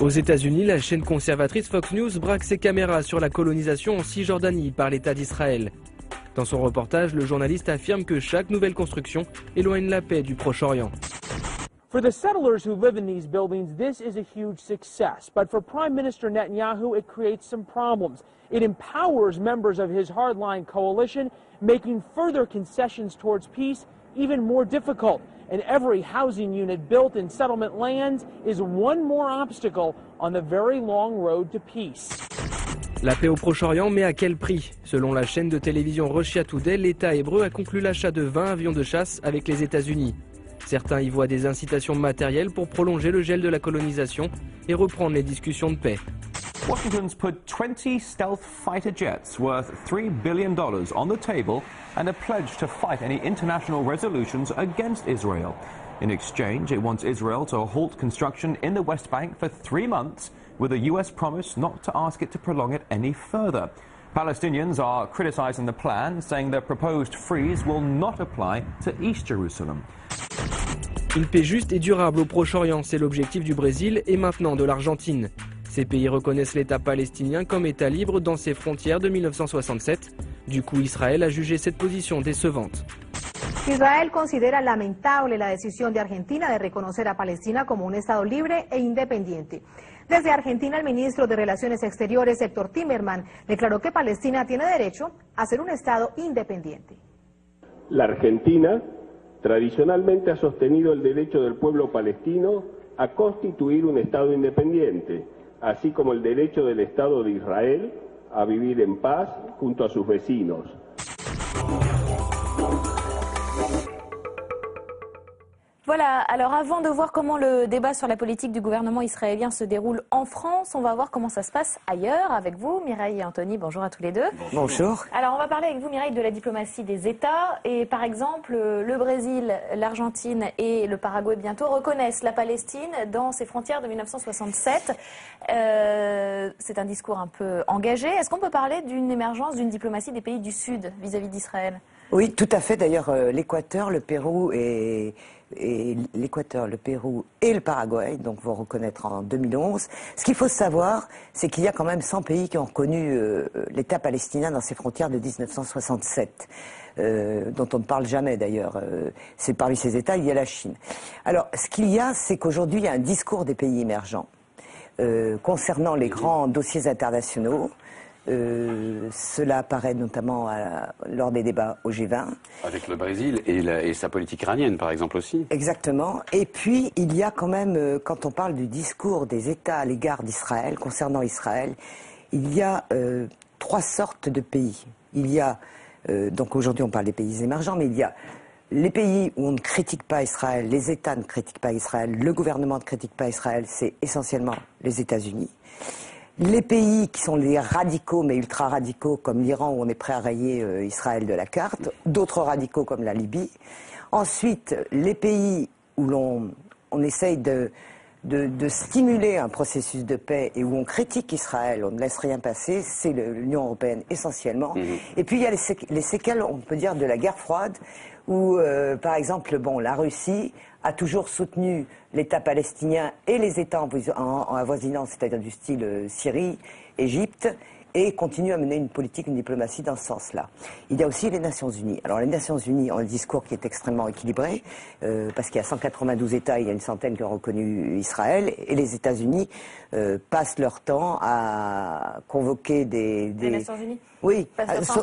Aux États-Unis, la chaîne conservatrice Fox News braque ses caméras sur la colonisation en Cisjordanie par l'État d'Israël. Dans son reportage, le journaliste affirme que chaque nouvelle construction éloigne la paix du Proche-Orient. For the settlers who live in these buildings, this is a huge success. But for Prime Minister Netanyahu, it creates some problems. It empowers members of his hardline coalition, making further concessions towards peace even more difficult. And every housing unit built in settlement lands is one more obstacle on the very long road to peace. La paix au Proche-Orient, mais à quel prix? Selon la chaîne de télévision Russia Today, l'État hébreu a conclu l'achat de 20 avions de chasse avec les États-Unis. Certains y voient des incitations matérielles pour prolonger le gel de la colonisation et reprendre les discussions de paix. Washington's put 20 stealth fighter jets worth $3 billion on the table and a pledge to fight any international resolutions against Israel. In exchange, it wants Israel to halt construction in the West Bank for 3 months, with a US promise not to ask it to prolong it any further. Palestinians are criticizing the plan, saying the proposed freeze will not apply to East Jerusalem. Une paix juste et durable au Proche-Orient, c'est l'objectif du Brésil et maintenant de l'Argentine. Ces pays reconnaissent l'État palestinien comme État libre dans ses frontières de 1967. Du coup, Israël a jugé cette position décevante. Israel considera lamentable la decisión de Argentina de reconocer a Palestina como un Estado libre e independiente. Desde Argentina, el ministro de Relaciones Exteriores, Héctor Timerman, declaró que Palestina tiene derecho a ser un Estado independiente. La Argentina tradicionalmente ha sostenido el derecho del pueblo palestino a constituir un Estado independiente, así como el derecho del Estado de Israel a vivir en paz junto a sus vecinos. Voilà, alors avant de voir comment le débat sur la politique du gouvernement israélien se déroule en France, on va voir comment ça se passe ailleurs avec vous, Mireille et Anthony. Bonjour à tous les deux. Bonjour. Alors on va parler avec vous, Mireille, de la diplomatie des États. Et par exemple, le Brésil, l'Argentine et le Paraguay bientôt reconnaissent la Palestine dans ses frontières de 1967. C'est un discours un peu engagé. Est-ce qu'on peut parler d'une émergence d'une diplomatie des pays du Sud vis-à-vis d'Israël? Oui, tout à fait. D'ailleurs, l'Équateur, le Pérou et le Paraguay, donc vont reconnaître en 2011. Ce qu'il faut savoir, c'est qu'il y a quand même 100 pays qui ont reconnu l'État palestinien dans ses frontières de 1967, dont on ne parle jamais d'ailleurs. C'est parmi ces États, il y a la Chine. Alors, ce qu'il y a, c'est qu'aujourd'hui, il y a un discours des pays émergents concernant les grands dossiers internationaux. Cela apparaît notamment lors des débats au G20. Avec le Brésil et sa politique iranienne, par exemple, aussi. Exactement. Et puis, il y a quand même, quand on parle du discours des États à l'égard d'Israël, concernant Israël, il y a 3 sortes de pays. Il y a, donc aujourd'hui on parle des pays émergents, mais il y a les pays où on ne critique pas Israël, les États ne critiquent pas Israël, le gouvernement ne critique pas Israël, c'est essentiellement les États-Unis. Les pays qui sont les radicaux, mais ultra-radicaux, comme l'Iran, où on est prêt à rayer Israël de la carte, d'autres radicaux comme la Libye. Ensuite, les pays où on essaye de stimuler un processus de paix et où on critique Israël, on ne laisse rien passer, c'est l'Union européenne essentiellement. Et puis il y a les séquelles, on peut dire, de la guerre froide, où, par exemple, la Russie a toujours soutenu l'État palestinien et les États en avoisinant, c'est-à-dire du style Syrie, Égypte, et continue à mener une politique, une diplomatie dans ce sens-là. Il y a aussi les Nations Unies. Alors les Nations Unies ont un discours qui est extrêmement équilibré, parce qu'il y a 192 États, il y a une centaine qui ont reconnu Israël, et les États-Unis passent leur temps à convoquer des Les Nations Unies? Oui,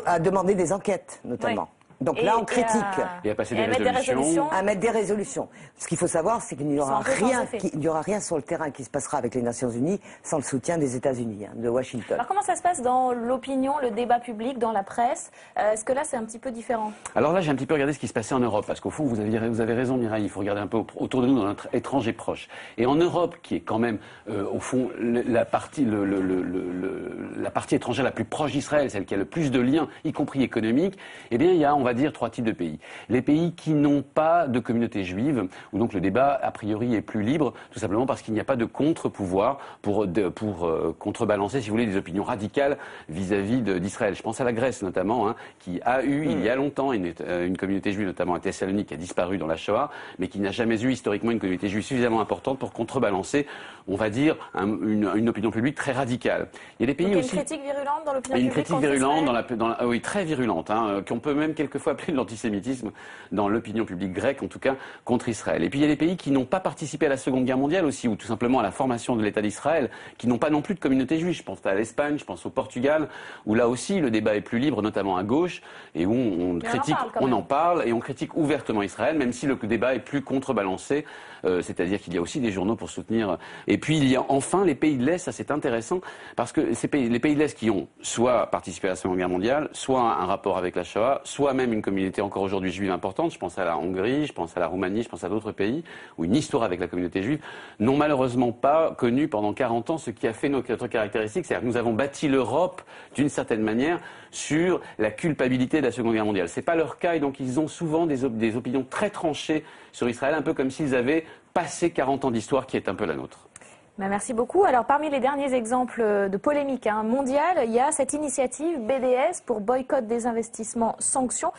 à demander des enquêtes, notamment. Oui. Donc là, on critique. Et à passer des résolutions. À mettre des résolutions. Ce qu'il faut savoir, c'est qu'il n'y aura rien sur le terrain qui se passera avec les Nations Unies sans le soutien des États-Unis, de Washington. Alors comment ça se passe dans l'opinion, le débat public, dans la presse? Est-ce que là, c'est un petit peu différent? Alors là, j'ai un petit peu regardé ce qui se passait en Europe, parce qu'au fond, vous avez raison, Mireille, il faut regarder un peu autour de nous, dans notre étranger proche. Et en Europe, qui est quand même, au fond, la partie étrangère la plus proche d'Israël, celle qui a le plus de liens, y compris économiques, eh bien, il y a, on va va dire 3 types de pays. Les pays qui n'ont pas de communauté juive, où donc le débat, a priori, est plus libre, tout simplement parce qu'il n'y a pas de contre-pouvoir pour contrebalancer, si vous voulez, des opinions radicales vis-à-vis d'Israël. Je pense à la Grèce, notamment, hein, qui a eu, il y a longtemps, une communauté juive, notamment à Thessalonique, qui a disparu dans la Shoah, mais qui n'a jamais eu, historiquement, une communauté juive suffisamment importante pour contrebalancer, on va dire, une opinion publique très radicale. Il y a des pays donc, aussi... une critique virulente dans l'opinion publique. Une critique virulente, oui, très virulente, hein, qu'on peut même quelquefois appeler de l'antisémitisme dans l'opinion publique grecque, en tout cas, contre Israël. Et puis il y a des pays qui n'ont pas participé à la Seconde Guerre mondiale aussi, ou tout simplement à la formation de l'État d'Israël, qui n'ont pas non plus de communauté juive. Je pense à l'Espagne, je pense au Portugal, où là aussi le débat est plus libre, notamment à gauche, et où on en parle et on critique ouvertement Israël, même si le débat est plus contrebalancé, c'est-à-dire qu'il y a aussi des journaux pour soutenir. Et puis il y a enfin les pays de l'Est, ça c'est intéressant, parce que les pays de l'Est qui ont soit participé à la Seconde Guerre mondiale, soit un rapport avec la Shoah, soit même une communauté encore aujourd'hui juive importante, je pense à la Hongrie, je pense à la Roumanie, je pense à d'autres pays, ou une histoire avec la communauté juive, n'ont malheureusement pas connu pendant 40 ans ce qui a fait notre caractéristique, c'est-à-dire que nous avons bâti l'Europe d'une certaine manière sur la culpabilité de la Seconde Guerre mondiale. C'est pas leur cas, et donc ils ont souvent des opinions très tranchées sur Israël, un peu comme s'ils avaient passé 40 ans d'histoire qui est un peu la nôtre. Merci beaucoup. Alors, parmi les derniers exemples de polémique mondiale, il y a cette initiative BDS pour boycott des investissements sanctions.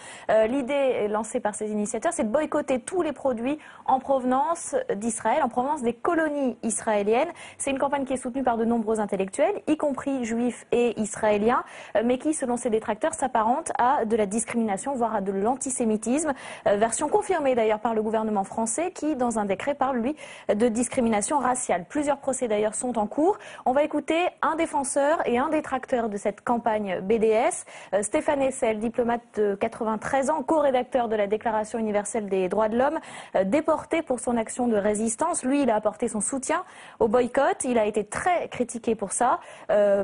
L'idée lancée par ces initiateurs, c'est de boycotter tous les produits en provenance d'Israël, en provenance des colonies israéliennes. C'est une campagne qui est soutenue par de nombreux intellectuels, y compris juifs et israéliens, mais qui, selon ses détracteurs, s'apparente à de la discrimination, voire à de l'antisémitisme. Version confirmée d'ailleurs par le gouvernement français qui, dans un décret, parle, lui, de discrimination raciale. Plusieurs procès d'ailleurs sont en cours. On va écouter un défenseur et un détracteur de cette campagne BDS, Stéphane Hessel, diplomate de 93 ans, co-rédacteur de la Déclaration universelle des droits de l'homme, déporté pour son action de résistance. Lui, il a apporté son soutien au boycott. Il a été très critiqué pour ça.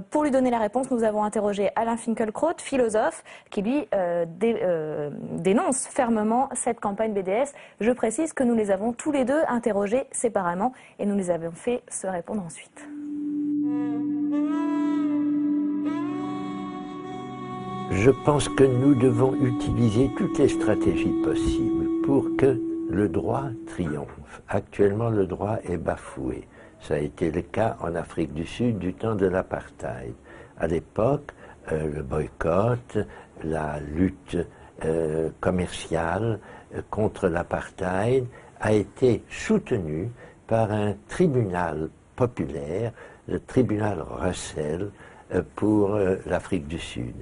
Pour lui donner la réponse, nous avons interrogé Alain Finkielkraut, philosophe, qui lui dénonce fermement cette campagne BDS. Je précise que nous les avons tous les deux interrogés séparément et nous les avons fait se répondre ensuite. Je pense que nous devons utiliser toutes les stratégies possibles pour que le droit triomphe. Actuellement, le droit est bafoué. Ça a été le cas en Afrique du Sud du temps de l'apartheid. À l'époque, le boycott, la lutte commerciale contre l'apartheid a été soutenue par un tribunal populaire, le tribunal Russell, pour l'Afrique du Sud.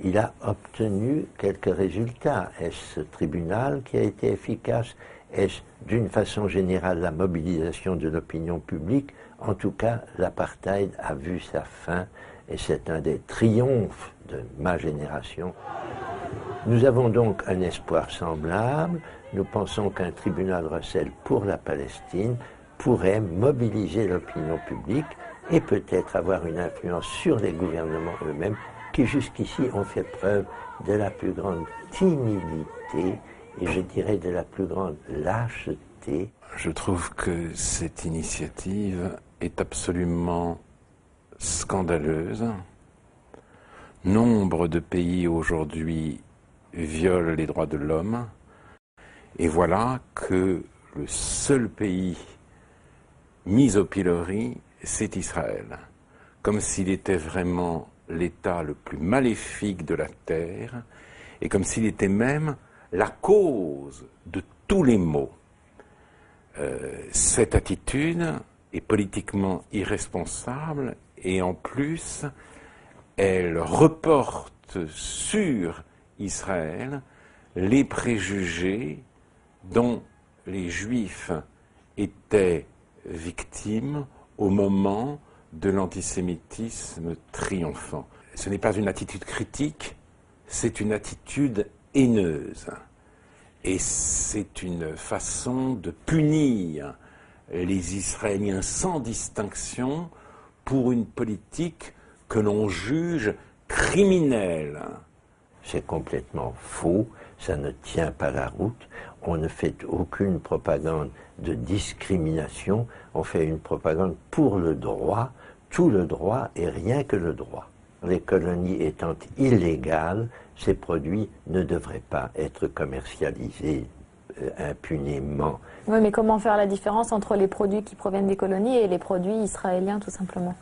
Il a obtenu quelques résultats. Est-ce ce tribunal qui a été efficace? Est-ce d'une façon générale la mobilisation de l'opinion publique? En tout cas, l'apartheid a vu sa fin et c'est un des triomphes de ma génération. Nous avons donc un espoir semblable. Nous pensons qu'un tribunal Russell pour la Palestine pourrait mobiliser l'opinion publique et peut-être avoir une influence sur les gouvernements eux-mêmes qui jusqu'ici ont fait preuve de la plus grande timidité et je dirais de la plus grande lâcheté. Je trouve que cette initiative est absolument scandaleuse. Nombre de pays aujourd'hui violent les droits de l'homme et voilà que le seul pays mis au pilori, c'est Israël. Comme s'il était vraiment l'État le plus maléfique de la terre et comme s'il était même la cause de tous les maux. Cette attitude est politiquement irresponsable et en plus, elle reporte sur Israël les préjugés dont les Juifs étaient victimes au moment de l'antisémitisme triomphant. Ce n'est pas une attitude critique, c'est une attitude haineuse. Et c'est une façon de punir les Israéliens sans distinction pour une politique que l'on juge criminelle. C'est complètement faux, ça ne tient pas la route. On ne fait aucune propagande de discrimination, on fait une propagande pour le droit, tout le droit et rien que le droit. Les colonies étant illégales, ces produits ne devraient pas être commercialisés impunément. Oui, mais comment faire la différence entre les produits qui proviennent des colonies et les produits israéliens, tout simplement?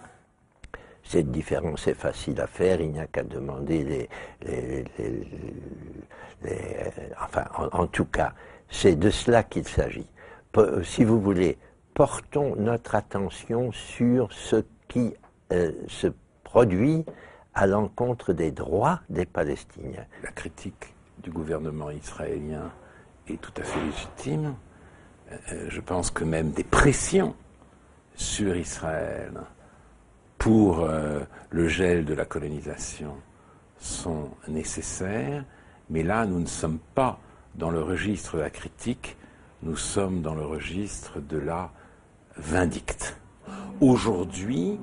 Cette différence est facile à faire, il n'y a qu'à demander enfin, en tout cas, c'est de cela qu'il s'agit. Si vous voulez, portons notre attention sur ce qui se produit à l'encontre des droits des Palestiniens. La critique du gouvernement israélien est tout à fait légitime. Je pense que même des pressions sur Israël pour le gel de la colonisation sont nécessaires, mais là, nous ne sommes pas dans le registre de la critique, nous sommes dans le registre de la vindicte. Aujourd'hui,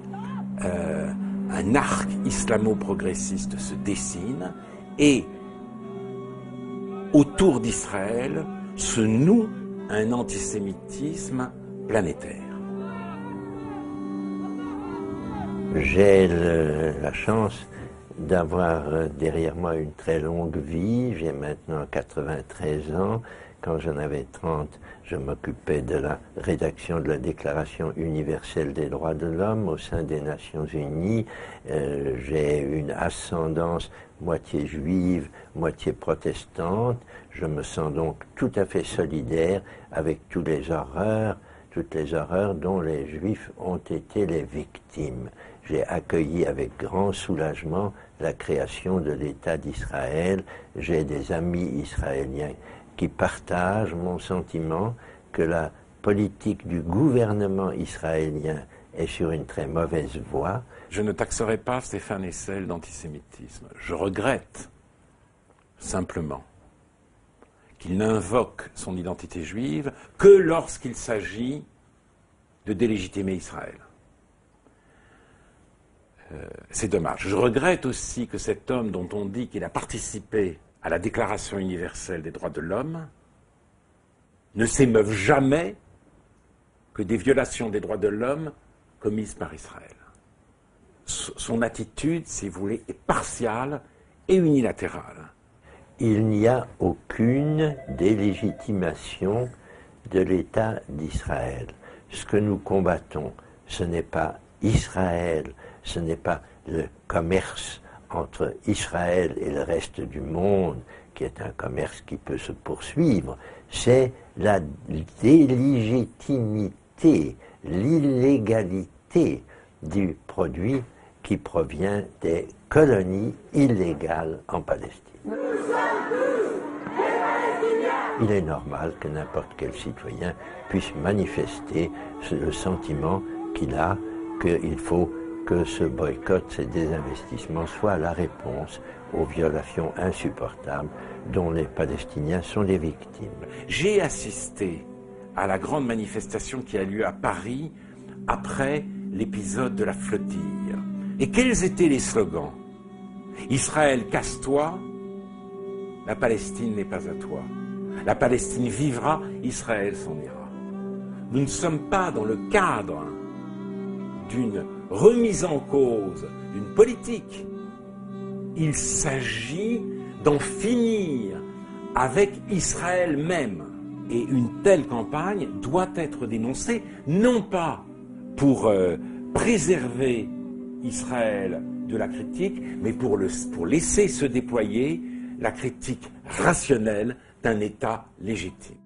un arc islamo-progressiste se dessine et autour d'Israël se noue un antisémitisme planétaire. J'ai la chance d'avoir derrière moi une très longue vie. J'ai maintenant 93 ans. Quand j'en avais 30, je m'occupais de la rédaction de la Déclaration universelle des droits de l'homme au sein des Nations Unies. J'ai une ascendance moitié juive, moitié protestante. Je me sens donc tout à fait solidaire avec toutes les horreurs dont les Juifs ont été les victimes. J'ai accueilli avec grand soulagement la création de l'État d'Israël. J'ai des amis israéliens qui partagent mon sentiment que la politique du gouvernement israélien est sur une très mauvaise voie. Je ne taxerai pas Stéphane Hessel d'antisémitisme. Je regrette simplement qu'il n'invoque son identité juive que lorsqu'il s'agit de délégitimer Israël. C'est dommage. Je regrette aussi que cet homme dont on dit qu'il a participé à la Déclaration universelle des droits de l'homme ne s'émeuve jamais que des violations des droits de l'homme commises par Israël. Son attitude, si vous voulez, est partiale et unilatérale. Il n'y a aucune délégitimation de l'État d'Israël. Ce que nous combattons, ce n'est pas Israël, ce n'est pas le commerce entre Israël et le reste du monde, qui est un commerce qui peut se poursuivre, c'est la délégitimité, l'illégalité du produit qui provient des colonies illégales en Palestine. Il est normal que n'importe quel citoyen puisse manifester le sentiment qu'il a qu'il faut que ce boycott, ces désinvestissements soient la réponse aux violations insupportables dont les Palestiniens sont les victimes. J'ai assisté à la grande manifestation qui a lieu à Paris après l'épisode de la flottille. Et quels étaient les slogans? Israël, casse-toi, la Palestine n'est pas à toi. La Palestine vivra, Israël s'en ira. Nous ne sommes pas dans le cadre d'une remise en cause d'une politique. Il s'agit d'en finir avec Israël même. Et une telle campagne doit être dénoncée, non pas pour préserver Israël de la critique, mais pour laisser se déployer la critique rationnelle d'un État légitime.